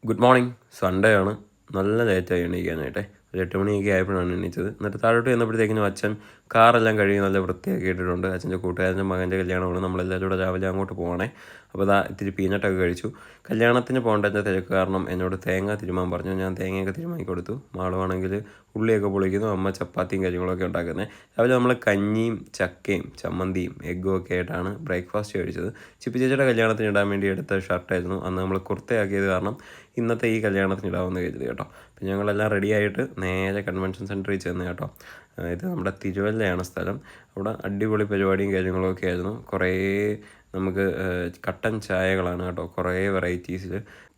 Good morning. Sunday ആണ്. നല്ല ലേറ്റായി എണീക്കാനായിട്ടേ. ഒരു 8 മണിയൊക്കെ ആയപ്പോഴാണ് എണീറ്റത്. എന്നിട്ട് താഴോട്ട് ചെന്നപ്പോഴത്തേക്കിനും അച്ഛൻ കാറെല്ലാം കഴുകി നല്ല വൃത്തിയാക്കി ഇട്ടിട്ടുണ്ട്. അച്ഛൻ്റെ കൂട്ടുകാരൻ്റെ മകൻ്റെ കല്യാണമാണ്. നമ്മളെല്ലാവരും കൂടെ രാവിലെ അങ്ങോട്ട് പോകണേ. അപ്പോൾ ഇത്തിരി പീനട്ടൊക്കെ കഴിച്ചു. കല്യാണത്തിന് പോകേണ്ടതിൻ്റെ തിരക്ക് കാരണം എന്നോട് തേങ്ങ തിരുമാൻ പറഞ്ഞു. ഞാൻ തേങ്ങയൊക്കെ തിരുമാക്കി കൊടുത്തു. മാളുവാണെങ്കിൽ ഉള്ളിയൊക്കെ പൊളിക്കുന്നു. അമ്മ ചപ്പാത്തിയും കാര്യങ്ങളൊക്കെ ഉണ്ടാക്കുന്നത്. രാവിലെ നമ്മൾ കഞ്ഞിയും ചക്കയും ചമ്മന്തിയും എഗ്ഗും ഒക്കെ ആയിട്ടാണ് ബ്രേക്ക്ഫാസ്റ്റ് കഴിച്ചത്. ചിപ്പി ചേച്ചിയുടെ കല്യാണത്തിന് ഇടാൻ വേണ്ടി എടുത്ത ഷർട്ടായിരുന്നു. അന്ന് നമ്മൾ കുർത്തയാക്കിയത് കാരണം ഇന്നത്തെ ഈ കല്യാണത്തിന് ഇടാമെന്ന് കരുതി കേട്ടോ. അപ്പം ഞങ്ങളെല്ലാം റെഡിയായിട്ട് നേരെ കൺവെൻഷൻ സെൻറ്ററിൽ ചെന്ന് കേട്ടോ. ഇത് നമ്മുടെ തിരുവല്ലയാണ് സ്ഥലം. അവിടെ അടിപൊളി പരിപാടിയും കാര്യങ്ങളൊക്കെ ആയിരുന്നു. കുറേ നമുക്ക് കട്ടൻ ചായകളാണ് കേട്ടോ. കുറേ വെറൈറ്റീസിൽ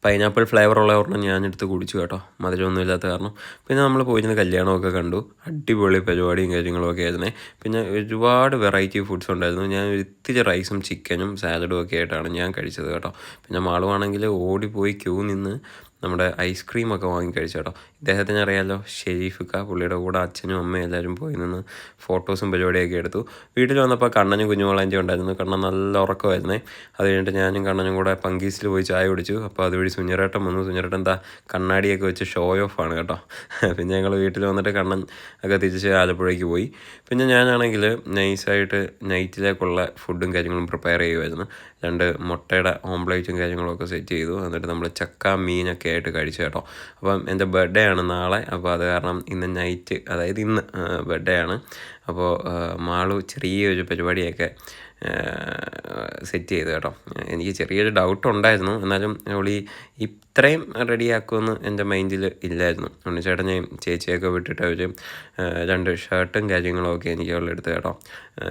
പൈനാപ്പിൾ ഫ്ലേവർ ഉള്ള ഒരെണ്ണം ഞാനെടുത്ത് കുടിച്ചു കേട്ടോ, മധുരമൊന്നും ഇല്ലാത്ത കാരണം. പിന്നെ നമ്മൾ പോയിരുന്ന കല്യാണമൊക്കെ കണ്ടു. അടിപൊളി പരിപാടിയും കാര്യങ്ങളൊക്കെ ആയിരുന്നേ. പിന്നെ ഒരുപാട് വെറൈറ്റി ഫുഡ്സ് ഉണ്ടായിരുന്നു. ഞാൻ ഇത്തിരി റൈസും ചിക്കനും സാലഡും ഒക്കെ ആയിട്ടാണ് ഞാൻ കഴിച്ചത് കേട്ടോ. പിന്നെ മാളുവാണെങ്കിൽ ഓടിപ്പോയി ക്യൂ നിന്ന് നമ്മുടെ ഐസ്ക്രീമൊക്കെ വാങ്ങി കഴിച്ചു കേട്ടോ. ഇദ്ദേഹത്തിന് അറിയാമല്ലോ, ഷെരീഫിക്ക. പുള്ളിയുടെ കൂടെ അച്ഛനും അമ്മയും എല്ലാവരും പോയി നിന്ന് ഫോട്ടോസും പരിപാടിയൊക്കെ എടുത്തു. വീട്ടിൽ വന്നപ്പോൾ കണ്ണനും കുഞ്ഞുമോളാൻ്റെ ഉണ്ടായിരുന്നു. കണ്ണൻ നല്ല ഉറക്കമായിരുന്നേ. അത് കഴിഞ്ഞിട്ട് ഞാനും കണ്ണനും കൂടെ പങ്കീസിൽ പോയി ചായ കുടിച്ചു. അപ്പോൾ അതുവഴി സുഞ്ഞിറേട്ടൻ വന്നു. സുഞ്ഞിറേട്ടൻ എന്താ കണ്ണാടിയൊക്കെ വെച്ച് ഷോ ഓഫ് ആണ് കേട്ടോ. പിന്നെ ഞങ്ങൾ വീട്ടിൽ വന്നിട്ട് കണ്ണൻ ഒക്കെ തിരിച്ച് ആലപ്പുഴയ്ക്ക് പോയി. പിന്നെ ഞാനാണെങ്കിൽ നൈസായിട്ട് നൈറ്റിലേക്കുള്ള ഫുഡും കാര്യങ്ങളും പ്രിപ്പയർ ചെയ്യുമായിരുന്നു. 2 മുട്ടയുടെ ഓംപ്ലേറ്റും കാര്യങ്ങളൊക്കെ സെറ്റ് ചെയ്തു. എന്നിട്ട് നമ്മൾ ചക്ക മീനൊക്കെ ആയിട്ട് കഴിച്ചു കേട്ടോ. അപ്പം എൻ്റെ ബർത്ത്ഡേ ആണ് നാളെ. അപ്പോൾ അത് കാരണം ഇന്ന് നൈറ്റ്, അതായത് ഇന്ന് ബർത്ത്ഡേ ആണ്. അപ്പോൾ മാളു ചെറിയൊരു പരിപാടിയൊക്കെ സെറ്റ് ചെയ്തു കേട്ടോ. എനിക്ക് ചെറിയൊരു ഡൗട്ട് ഉണ്ടായിരുന്നു. എന്നാലും അവളി ഇത്രയും റെഡിയാക്കുമെന്ന് എൻ്റെ മൈൻഡിൽ ഇല്ലായിരുന്നു. ഉണ്ണിച്ചേട്ടനെയും ചേച്ചിയൊക്കെ വിട്ടിട്ട് അവർ 2 ഷർട്ടും കാര്യങ്ങളൊക്കെ എനിക്ക് അവളെടുത്ത് കേട്ടോ.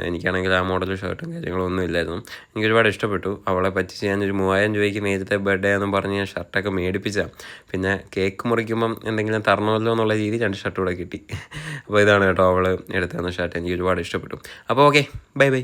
എനിക്കാണെങ്കിൽ ആ മോഡൽ ഷർട്ടും കാര്യങ്ങളും ഒന്നും ഇല്ലായിരുന്നു. എനിക്കൊരുപാട് ഇഷ്ടപ്പെട്ടു. അവളെ പറ്റിച്ച് ഞാനൊരു 3000 രൂപയ്ക്ക് നേരത്തെ ബർത്ത്ഡേ എന്ന് പറഞ്ഞ് ഞാൻ ഷർട്ടൊക്കെ മേടിപ്പിച്ചാൽ പിന്നെ കേക്ക് മുറിക്കുമ്പം എന്തെങ്കിലും തരണമല്ലോ എന്നുള്ള രീതി 2 ഷർട്ട് കൂടെ കിട്ടി. അപ്പോൾ ഇതാണ് കേട്ടോ അവൾ എടുത്തു തന്ന ഷർട്ട്. എനിക്ക് ഒരുപാട് ഇഷ്ടപ്പെട്ടു. അപ്പോൾ ഓക്കെ, ബൈ ബൈ.